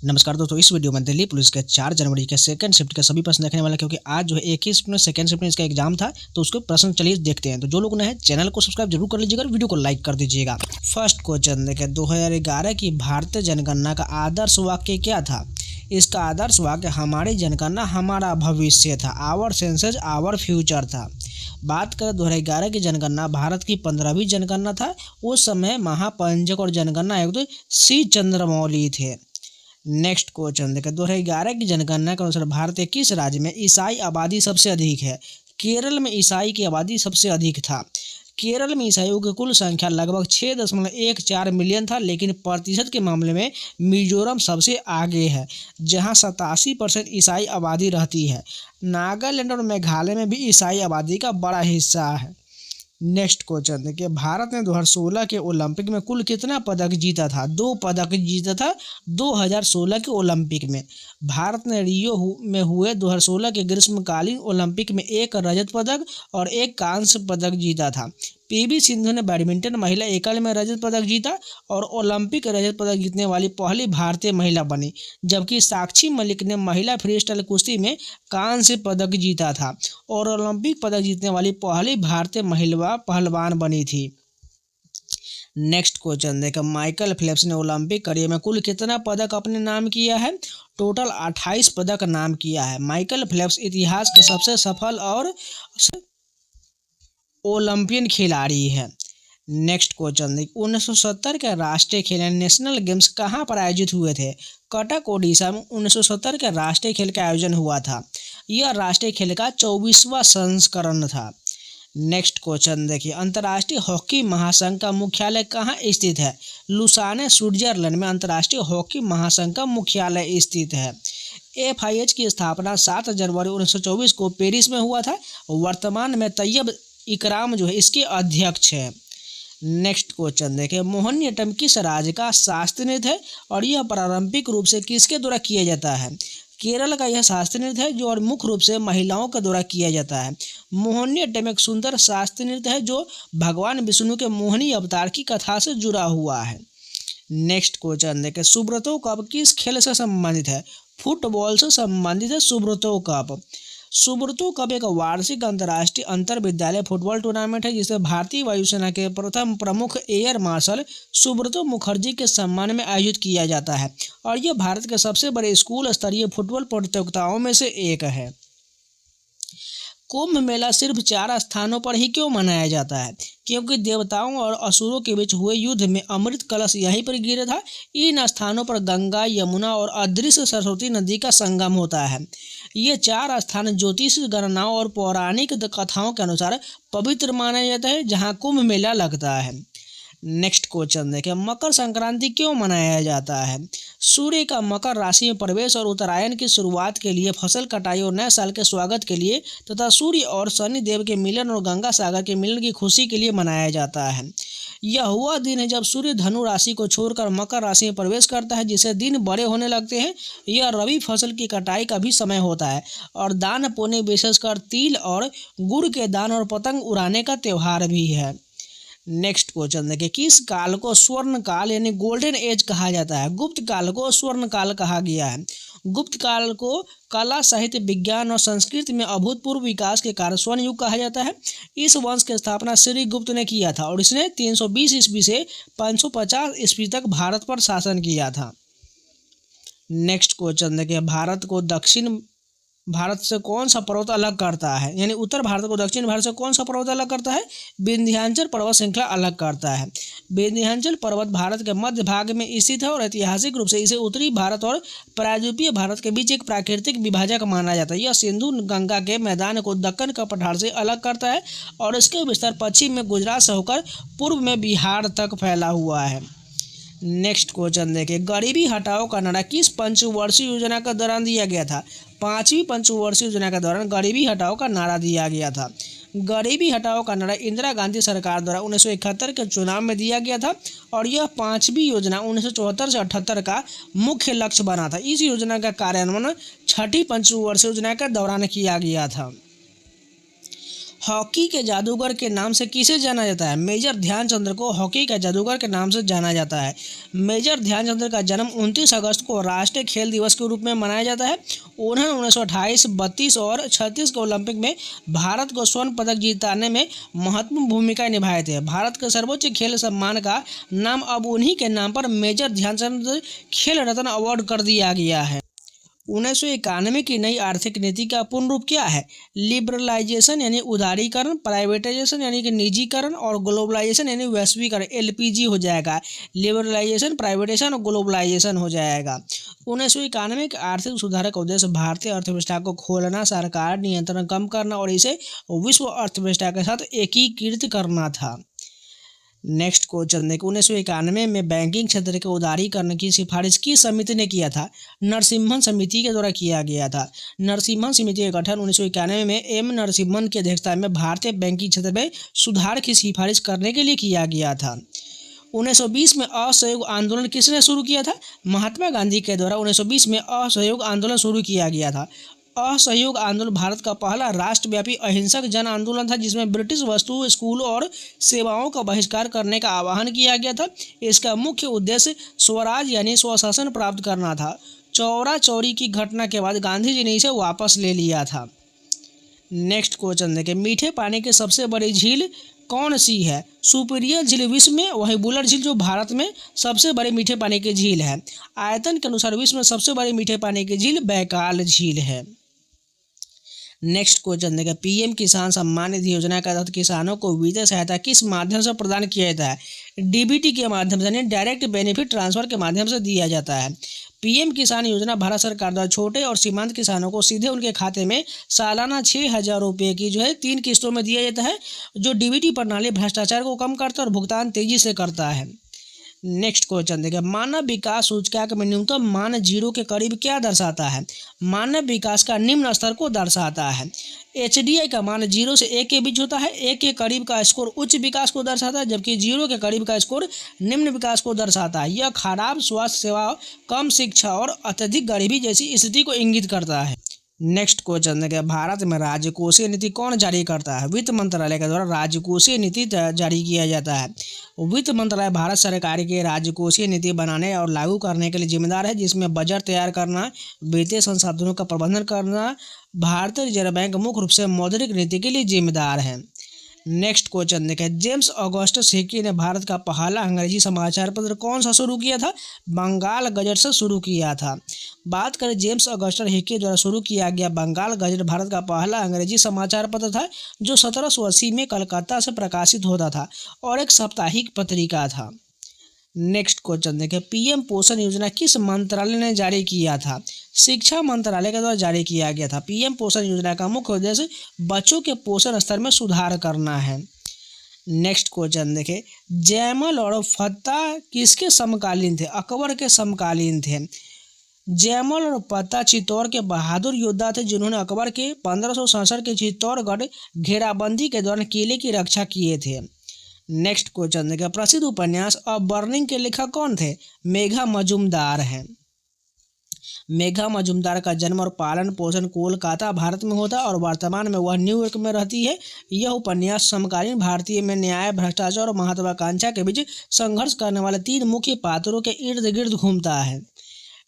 नमस्कार दोस्तों, इस वीडियो में दिल्ली पुलिस के 4 जनवरी के सेकंड शिफ्ट के सभी प्रश्न देखने वाला क्योंकि आज जो है एक ही शिफ्ट में सेकंड शिफ्ट में इसका एग्जाम था। तो उसके प्रश्न चलिए देखते हैं। तो जो लोग नए हैं चैनल को सब्सक्राइब जरूर कर लीजिएगा और वीडियो को लाइक कर दीजिएगा। फर्स्ट क्वेश्चन देखें, 2011 की भारतीय जनगणना का आदर्श वाक्य क्या था? इसका आदर्श वाक्य हमारी जनगणना हमारा भविष्य था। आवर सेंसस आवर फ्यूचर था। बात करें 2011 की जनगणना भारत की 15वीं जनगणना था। उस समय महापंचक और जनगणना आयुक्त सी चंद्रमौली थे। नेक्स्ट क्वेश्चन देखें, 2011 की जनगणना के अनुसार भारत के किस राज्य में ईसाई आबादी सबसे अधिक है? केरल में ईसाई की आबादी सबसे अधिक था। केरल में ईसाइयों की कुल संख्या लगभग 6.14 मिलियन था, लेकिन प्रतिशत के मामले में मिजोरम सबसे आगे है, जहां 87% ईसाई आबादी रहती है। नागालैंड और मेघालय में भी ईसाई आबादी का बड़ा हिस्सा है। नेक्स्ट क्वेश्चन देखिए, भारत ने 2016 के ओलंपिक में कुल कितना पदक जीता था? 2 पदक जीता था 2016 के ओलंपिक में। भारत ने रियो में हुए 2016 के ग्रीष्मकालीन ओलंपिक में 1 रजत पदक और 1 कांस्य पदक जीता था। पीवी सिंधु ने बैडमिंटन महिला एकल में रजत पदक जीता और ओलंपिक रजत पदक जीतने वाली पहली भारतीय महिला बनी, जबकि साक्षी मलिक ने महिला फ्री स्टाइल कुश्ती में कांस्य पदक जीता था और ओलंपिक पदक जीतने वाली पहली भारतीय महिला पहलवान बनी थी। नेक्स्ट क्वेश्चन देखो, माइकल फेल्प्स ने ओलंपिक करियर में कुल कितना पदक अपने नाम किया है? टोटल 28 पदक नाम किया है। माइकल फेल्प्स इतिहास के सबसे सफल और ओलंपियन खिलाड़ी है। नेक्स्ट क्वेश्चन देखिए, 1970 के राष्ट्रीय खेल नेशनल गेम्स कहाँ पर आयोजित हुए थे? कटक ओडिशा में 1970 के राष्ट्रीय खेल का आयोजन हुआ था। यह राष्ट्रीय खेल का 24वां संस्करण था। नेक्स्ट क्वेश्चन देखिए, अंतर्राष्ट्रीय हॉकी महासंघ का मुख्यालय कहाँ स्थित है? लुसाने स्विट्जरलैंड में अंतर्राष्ट्रीय हॉकी महासंघ का मुख्यालय स्थित है। FIH की स्थापना 7 जनवरी 1924 को पेरिस में हुआ था। वर्तमान में तैयब इकराम जो है इसके अध्यक्ष है। नेक्स्ट क्वेश्चन देखें, मोहिनीअट्टम किस राज्य का शास्त्रीय नृत्य है और यह पारंपरिक रूप से किसके द्वारा किया जाता है? केरल का यह शास्त्रीय नृत्य है जो और मुख्य रूप से महिलाओं के द्वारा किया जाता है। मोहिनीअट्टम एक सुंदर शास्त्रीय नृत्य है जो भगवान विष्णु के मोहिनी अवतार की कथा से जुड़ा हुआ है। नेक्स्ट क्वेश्चन देखें, सुब्रतो कप किस खेल से संबंधित है? फुटबॉल से संबंधित है सुब्रतो कप। सुब्रतो कप एक वार्षिक अंतर्राष्ट्रीय अंतर विद्यालय फुटबॉल टूर्नामेंट है जिसे भारतीय वायुसेना के प्रथम प्रमुख एयर मार्शल सुब्रतो मुखर्जी के सम्मान में आयोजित किया जाता है और यह भारत के सबसे बड़े स्कूल स्तरीय फुटबॉल प्रतियोगिताओं में से एक है। कुंभ मेला सिर्फ 4 स्थानों पर ही क्यों मनाया जाता है? क्योंकि देवताओं और असुरों के बीच हुए युद्ध में अमृत कलश यहीं पर गिरा था। इन स्थानों पर गंगा, यमुना और अदृश्य सरस्वती नदी का संगम होता है। ये 4 स्थान ज्योतिष गणनाओं और पौराणिक कथाओं के अनुसार पवित्र माना जाता है जहाँ कुंभ मेला लगता है। नेक्स्ट क्वेश्चन देखें, मकर संक्रांति क्यों मनाया जाता है? सूर्य का मकर राशि में प्रवेश और उत्तरायण की शुरुआत के लिए, फसल कटाई और नए साल के स्वागत के लिए तथा सूर्य और शनि देव के मिलन और गंगा सागर के मिलन की खुशी के लिए मनाया जाता है। यह वह दिन है जब सूर्य धनु राशि को छोड़कर मकर राशि में प्रवेश करता है, जिससे दिन बड़े होने लगते हैं। यह रबी फसल की कटाई का भी समय होता है और दान पुण्य विशेषकर तिल और गुड़ के दान और पतंग उड़ाने का त्यौहार भी है। नेक्स्ट क्वेश्चन देखिए, किस काल को स्वर्ण काल यानी गोल्डन एज कहा जाता है? गुप्त काल को स्वर्ण काल कहा गया है। गुप्त काल को कला, साहित्य, विज्ञान और संस्कृति में अभूतपूर्व विकास के कारण स्वर्ण युग कहा जाता है। इस वंश की स्थापना श्री गुप्त ने किया था और इसने 320 ईस्वी से 550 ईस्वी तक भारत पर शासन किया था। नेक्स्ट क्वेश्चन देखिए, भारत को दक्षिण भारत से कौन सा पर्वत अलग करता है? यानी उत्तर भारत को दक्षिण भारत से कौन सा पर्वत अलग करता है? विंध्याचल पर्वत श्रृंखला अलग करता है। विंध्याचल पर्वत भारत के मध्य भाग में स्थित है और ऐतिहासिक रूप से इसे उत्तरी भारत और प्रायद्वीपीय भारत के बीच एक प्राकृतिक विभाजक माना जाता है। यह सिंधु गंगा के मैदान को दक्कन का पठार से अलग करता है और इसके विस्तार पश्चिम में गुजरात से होकर पूर्व में बिहार तक फैला हुआ है। नेक्स्ट क्वेश्चन देखिए, गरीबी हटाओ का नारा किस पंचवर्षीय योजना के दौरान दिया गया था? 5वीं पंचवर्षीय योजना के दौरान गरीबी हटाओ का नारा दिया गया था। गरीबी हटाओ का नारा इंदिरा गांधी सरकार द्वारा 1971 के चुनाव में दिया गया था और यह 5वीं योजना 1974 से 78 का मुख्य लक्ष्य बना था। इस योजना का कार्यान्वयन 6ठी पंचवर्षीय योजना के दौरान किया गया था। हॉकी के जादूगर के नाम से किसे जाना जाता है? मेजर ध्यानचंद को हॉकी के जादूगर के नाम से जाना जाता है। मेजर ध्यानचंद का जन्म 29 अगस्त को राष्ट्रीय खेल दिवस के रूप में मनाया जाता है। उन्होंने 1928, 32 और 36 के ओलंपिक में भारत को स्वर्ण पदक जिताने में महत्वपूर्ण भूमिका निभाए थे। भारत के सर्वोच्च खेल सम्मान का नाम अब उन्हीं के नाम पर मेजर ध्यानचंद खेल रत्न अवार्ड कर दिया गया है। 1991 की नई आर्थिक नीति का पूर्ण रूप क्या है? लिबरलाइजेशन यानी उदारीकरण, प्राइवेटाइजेशन यानी कि निजीकरण और ग्लोबलाइजेशन यानी वैश्वीकरण, LPG हो जाएगा। लिबरलाइजेशन, प्राइवेटाइजेशन और ग्लोबलाइजेशन हो जाएगा। 1991 के आर्थिक सुधार का उद्देश्य भारतीय अर्थव्यवस्था को खोलना, सरकार नियंत्रण कम करना और इसे विश्व अर्थव्यवस्था के साथ एकीकृत करना था। नेक्स्ट क्वेश्चन देखो, 1991 में बैंकिंग क्षेत्र के उदारीकरण की सिफारिश किस समिति ने किया था? नरसिम्हन समिति के द्वारा किया गया था। नरसिम्हन समिति का गठन 1991 में M नरसिम्हन की अध्यक्षता में भारतीय बैंकिंग क्षेत्र में सुधार की सिफारिश करने के लिए किया गया था। 1920 में असहयोग आंदोलन किसने शुरू किया था? महात्मा गांधी के द्वारा 1920 में असहयोग आंदोलन शुरू किया गया था। असहयोग आंदोलन भारत का पहला राष्ट्रव्यापी अहिंसक जन आंदोलन था, जिसमें ब्रिटिश वस्तु, स्कूल और सेवाओं का बहिष्कार करने का आह्वान किया गया था। इसका मुख्य उद्देश्य स्वराज यानी स्वशासन प्राप्त करना था। चौरा चौरी की घटना के बाद गांधी जी ने इसे वापस ले लिया था। नेक्स्ट क्वेश्चन देखें, मीठे पानी की सबसे बड़ी झील कौन सी है? सुपीरियर झील विश्व में, वही बुलर झील जो भारत में सबसे बड़ी मीठे पानी की झील है। आयतन के अनुसार विश्व में सबसे बड़ी मीठे पानी की झील बैकाल झील है। नेक्स्ट क्वेश्चन देखें, PM किसान सम्मान निधि योजना के तहत किसानों को वित्तीय सहायता किस माध्यम से प्रदान किया जाता है? DBT के माध्यम से यानी डायरेक्ट बेनिफिट ट्रांसफर के माध्यम से दिया जाता है। PM किसान योजना भारत सरकार द्वारा छोटे और सीमांत किसानों को सीधे उनके खाते में सालाना 6,000 रुपये की 3 किस्तों में दिया जाता है, जो DBT प्रणाली भ्रष्टाचार को कम करता है और भुगतान तेजी से करता है। नेक्स्ट क्वेश्चन देखिए, मानव विकास सूचकांक में न्यूनतम मान 0 के करीब क्या दर्शाता है? मानव विकास का निम्न स्तर को दर्शाता है। HDI का मान 0 से 1 के बीच होता है। 1 के करीब का स्कोर उच्च विकास को दर्शाता है, जबकि 0 के करीब का स्कोर निम्न विकास को दर्शाता है। यह खराब स्वास्थ्य सेवा, कम शिक्षा और अत्यधिक गरीबी जैसी स्थिति को इंगित करता है। नेक्स्ट क्वेश्चन देखिए, भारत में राजकोषीय नीति कौन जारी करता है? वित्त मंत्रालय के द्वारा राजकोषीय नीति जारी किया जाता है। वित्त मंत्रालय भारत सरकार के राजकोषीय नीति बनाने और लागू करने के लिए जिम्मेदार है, जिसमें बजट तैयार करना, वित्तीय संसाधनों का प्रबंधन करना। भारतीय रिजर्व बैंक मुख्य रूप से मौद्रिक नीति के लिए जिम्मेदार है। नेक्स्ट क्वेश्चन देखें, जेम्स ऑगस्टस हिकी ने भारत का पहला अंग्रेजी समाचार पत्र कौन सा शुरू किया था? बंगाल गजट से शुरू किया था। बात करें जेम्स ऑगस्टस हिकी द्वारा शुरू किया गया बंगाल गजट भारत का पहला अंग्रेजी समाचार पत्र था, जो 1780 में कलकत्ता से प्रकाशित होता था और एक साप्ताहिक पत्रिका था। नेक्स्ट क्वेश्चन देखें, PM पोषण योजना किस मंत्रालय ने जारी किया था? शिक्षा मंत्रालय के द्वारा जारी किया गया था। PM पोषण योजना का मुख्य उद्देश्य बच्चों के पोषण स्तर में सुधार करना है। नेक्स्ट क्वेश्चन देखें, जयमल और फत्ता किसके समकालीन थे? अकबर के समकालीन थे। जयमल और फत्ता चित्तौड़ के बहादुर योद्धा थे, जिन्होंने अकबर के 1567 के चित्तौड़गढ़ घेराबंदी के दौरान किले की रक्षा किए थे। नेक्स्ट क्वेश्चन देखिए, प्रसिद्ध उपन्यास अ बर्निंग के लेखक कौन थे? मेघा मजुमदार हैं। मेघा मजुमदार का जन्म और पालन पोषण कोलकाता भारत में होता है और वर्तमान में वह न्यूयॉर्क में रहती है। यह उपन्यास समकालीन भारतीय में न्याय, भ्रष्टाचार और महत्वाकांक्षा के बीच संघर्ष करने वाले 3 मुख्य पात्रों के इर्द गिर्द घूमता है।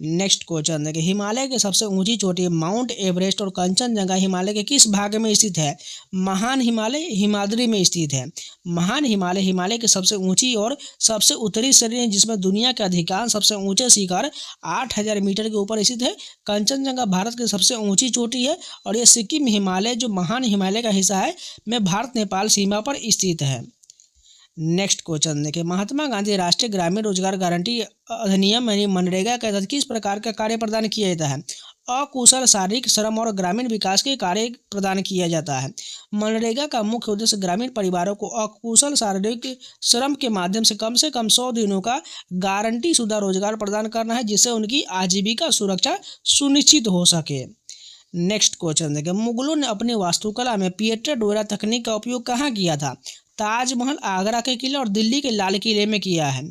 नेक्स्ट क्वेश्चन देखिए, हिमालय की सबसे ऊंची चोटी माउंट एवरेस्ट और कंचनजंगा हिमालय के किस भाग में स्थित है? महान हिमालय हिमाद्री में स्थित है। महान हिमालय हिमालय की सबसे ऊंची और सबसे उत्तरी श्रेणी है, जिसमें दुनिया के अधिकांश सबसे ऊंचे शिखर 8,000 मीटर के ऊपर स्थित है। कंचनजंगा भारत की सबसे ऊंची चोटी है और यह सिक्किम हिमालय, जो महान हिमालय का हिस्सा है, में भारत नेपाल सीमा पर स्थित है। नेक्स्ट क्वेश्चन देखिए, महात्मा गांधी राष्ट्रीय ग्रामीण रोजगार गारंटी अधिनियम यानी मनरेगा के तहत किस प्रकार का कार्य प्रदान किया जाता है? अकुशल शारीरिक श्रम और ग्रामीण विकास के कार्य प्रदान किया जाता है। मनरेगा का मुख्य उद्देश्य ग्रामीण परिवारों को अकुशल शारीरिक श्रम के माध्यम से कम 100 दिनों का गारंटी शुदा रोजगार प्रदान करना है, जिससे उनकी आजीविका सुरक्षा सुनिश्चित हो सके। नेक्स्ट क्वेश्चन देखिए, मुगलों ने अपनी वास्तुकला में पिएट्रा डोरा तकनीक का उपयोग कहाँ किया था? ताजमहल, आगरा के किले और दिल्ली के लाल किले में किया है।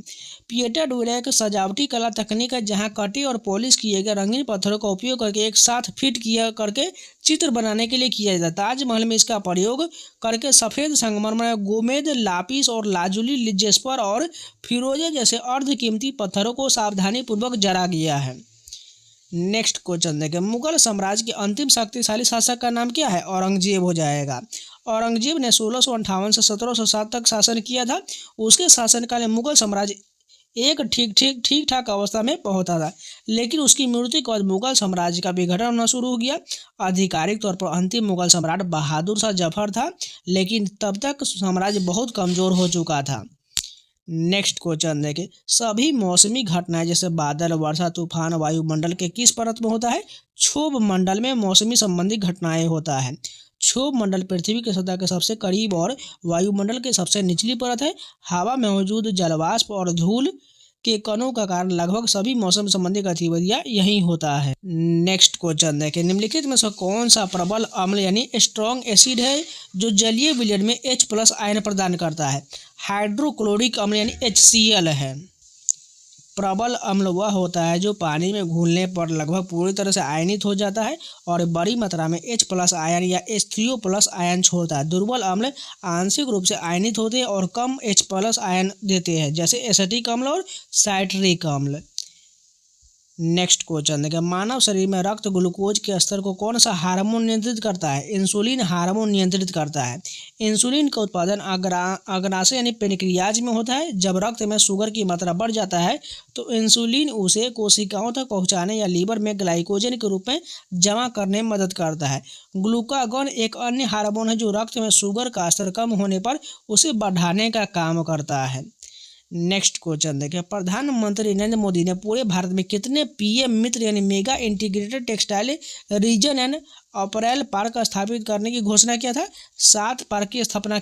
पिएटा डूरा एक सजावटी कला तकनीक है जहां कटे और पॉलिश किए गए रंगीन पत्थरों का उपयोग करके एक साथ फिट किया करके चित्र बनाने के लिए किया जाता है। ताजमहल में इसका प्रयोग करके सफ़ेद संगमरमर, गोमेद, लापिस और लाजुली, जेस्पर और फिरोजे जैसे अर्धकीमती पत्थरों को सावधानी पूर्वक जरा गया है। नेक्स्ट क्वेश्चन देखें, मुगल साम्राज्य के अंतिम शक्तिशाली शासक का नाम क्या है? औरंगजेब हो जाएगा। औरंगजेब ने 1658 से 1707 तक शासन किया था। उसके शासनकाल में मुगल साम्राज्य एक ठीक ठाक अवस्था में पहुंचा था, लेकिन उसकी मृत्यु के बाद मुगल साम्राज्य का विघटन होना शुरू हो गया। आधिकारिक तौर पर अंतिम मुगल सम्राट बहादुर शाह जफर था, लेकिन तब तक साम्राज्य बहुत कमजोर हो चुका था। नेक्स्ट क्वेश्चन देखें, सभी मौसमी घटनाएं जैसे बादल, वर्षा, तूफान, वायुमंडल के किस परत में होता है? क्षोभ मंडल में मौसमी संबंधी घटनाएं होता है। क्षोभ मंडल पृथ्वी की सतह के सबसे करीब और वायुमंडल के सबसे निचली परत है। हवा में मौजूद जलवाष्प और धूल के कणों का कारण लगभग सभी मौसम संबंधी गतिविधियां यही होता है। नेक्स्ट क्वेश्चन देखें, निम्नलिखित में से कौन सा प्रबल अम्ल यानी स्ट्रॉन्ग एसिड है जो जलीय विलयन में H+ आयन प्रदान करता है? हाइड्रोक्लोरिक अम्ल यानी HCl है। प्रबल अम्ल वह होता है जो पानी में घुलने पर लगभग पूरी तरह से आयनित हो जाता है और बड़ी मात्रा में H+ आयन या H3O+ आयन छोड़ता है। दुर्बल अम्ल आंशिक रूप से आयनित होते हैं और कम H+ आयन देते हैं, जैसे एसिटिक अम्ल और साइट्रिक अम्ल। नेक्स्ट क्वेश्चन देखिए, मानव शरीर में रक्त ग्लूकोज के स्तर को कौन सा हार्मोन नियंत्रित करता है? इंसुलिन हार्मोन नियंत्रित करता है। इंसुलिन का उत्पादन अग्नाशय यानी पेनक्रियाज में होता है। जब रक्त में शुगर की मात्रा बढ़ जाता है तो इंसुलिन उसे कोशिकाओं तक पहुंचाने या लीवर में ग्लाइकोजन के रूप में जमा करने में मदद करता है। ग्लूकागॉन एक अन्य हार्मोन है जो रक्त में शुगर का स्तर कम होने पर उसे बढ़ाने का काम करता है। नेक्स्ट क्वेश्चन देखिए, प्रधानमंत्री नरेंद्र मोदी ने पूरे भारत में कितने PM मित्र यानी mega integrated textile reason and apparel park स्थापित करने की घोषणा किया था? 7 पार्क की स्थापना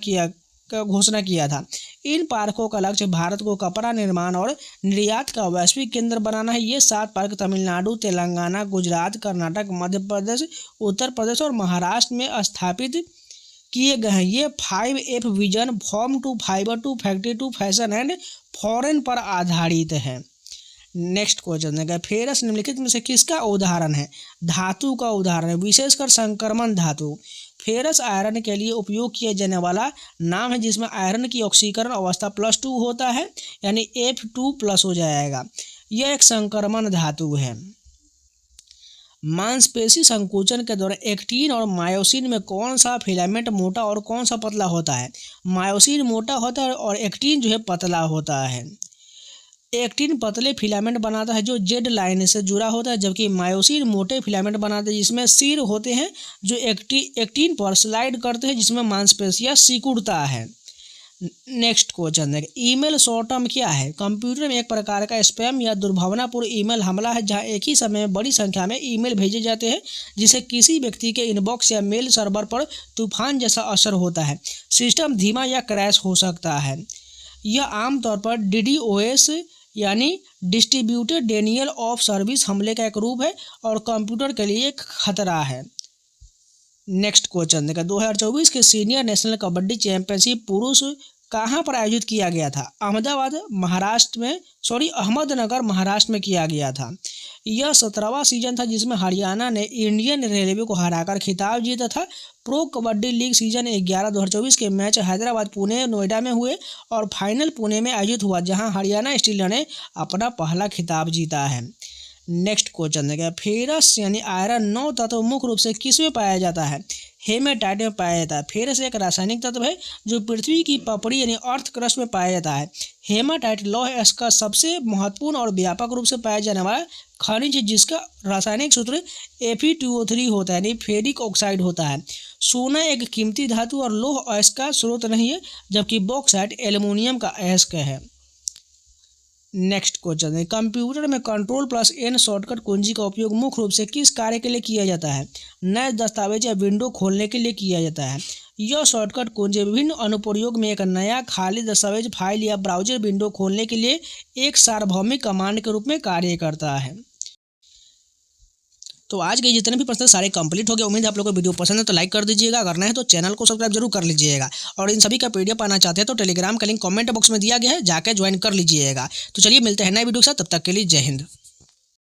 घोषणा किया था। इन पार्कों का लक्ष्य भारत को कपड़ा निर्माण और निर्यात का वैश्विक केंद्र बनाना है। ये 7 पार्क तमिलनाडु, तेलंगाना, गुजरात, कर्नाटक, मध्य प्रदेश, उत्तर प्रदेश और महाराष्ट्र में स्थापित किए गए हैं। ये 5F vision, form to fibre to factory to fashion and foreign पर आधारित है। नेक्स्ट क्वेश्चन है, फेरस निम्नलिखित में से किसका उदाहरण है? धातु का उदाहरण है, विशेषकर संक्रमण धातु। फेरस आयरन के लिए उपयोग किया जाने वाला नाम है जिसमें आयरन की ऑक्सीकरण अवस्था +2 होता है, यानी F2+ हो जाएगा। यह एक संक्रमण धातु है। मांसपेशी संकुचन के दौरान एक्टिन और मायोसिन में कौन सा फिलामेंट मोटा और कौन सा पतला होता है? मायोसिन मोटा होता है और एक्टिन जो है पतला होता है। एक्टिन पतले फिलामेंट बनाता है जो जेड लाइन से जुड़ा होता है, जबकि मायोसिन मोटे फिलामेंट बनाते हैं जिसमें सिर होते हैं जो एक्टिन पर स्लाइड करते हैं, जिसमें मांसपेशियां सिकुड़ता है। नेक्स्ट क्वेश्चन देखें, ईमेल शॉर्ट टर्म क्या है? कंप्यूटर में एक प्रकार का स्पैम या दुर्भावनापूर्ण ईमेल हमला है जहां एक ही समय में बड़ी संख्या में ईमेल भेजे जाते हैं, जिससे किसी व्यक्ति के इनबॉक्स या मेल सर्वर पर तूफान जैसा असर होता है। सिस्टम धीमा या क्रैश हो सकता है। यह आमतौर पर DDoS यानी डिस्ट्रीब्यूटेड डेनियल ऑफ सर्विस हमले का एक रूप है और कंप्यूटर के लिए एक खतरा है। नेक्स्ट क्वेश्चन देखा, 2024 के सीनियर नेशनल कबड्डी चैंपियनशिप पुरुष कहाँ पर आयोजित किया गया था? अहमदनगर महाराष्ट्र में किया गया था। यह 17वां सीजन था जिसमें हरियाणा ने इंडियन रेलवे को हराकर खिताब जीता था। प्रो कबड्डी लीग सीजन 11 2024 के मैच हैदराबाद, पुणे, नोएडा में हुए और फाइनल पुणे में आयोजित हुआ, जहां हरियाणा स्टीलर ने अपना पहला खिताब जीता है। नेक्स्ट क्वेश्चन देखिए, फेरस यानी आयरन 9 तत्व मुख्य रूप से किस में पाया जाता है? हेमेटाइट में पाया जाता है। फेरस एक रासायनिक तत्व है जो पृथ्वी की पपड़ी यानी अर्थ क्रस्ट में पाया जाता है। हेमाटाइट लौह का सबसे महत्वपूर्ण और व्यापक रूप से पाया जाने वाला खनिज है जिसका रासायनिक सूत्र Fe2O3 होता है, यानी फेरिक ऑक्साइड होता है। सोना एक कीमती धातु और लौह अयस्क का स्रोत नहीं है, जबकि बॉक्साइट एल्युमिनियम का अयस्क है। नेक्स्ट क्वेश्चन है, कंप्यूटर में Ctrl+N शॉर्टकट कुंजी का उपयोग मुख्य रूप से किस कार्य के लिए किया जाता है? नए दस्तावेज या विंडो खोलने के लिए किया जाता है। यह शॉर्टकट कुंजी विभिन्न अनुप्रयोग में एक नया खाली दस्तावेज, फाइल या ब्राउजर विंडो खोलने के लिए एक सार्वभौमिक कमांड के रूप में कार्य करता है। तो आज के जितने भी प्रश्न सारे कंप्लीट हो गए। उम्मीद है आप लोगों को वीडियो पसंद है तो लाइक कर दीजिएगा, अगर नहीं है तो चैनल को सब्सक्राइब जरूर कर लीजिएगा। और इन सभी का पीडीएफ पाना चाहते हैं तो टेलीग्राम का लिंक कमेंट बॉक्स में दिया गया है, जाकर ज्वाइन कर लीजिएगा। तो चलिए मिलते हैं नए वीडियो के साथ, तब तक के लिए जय हिंद।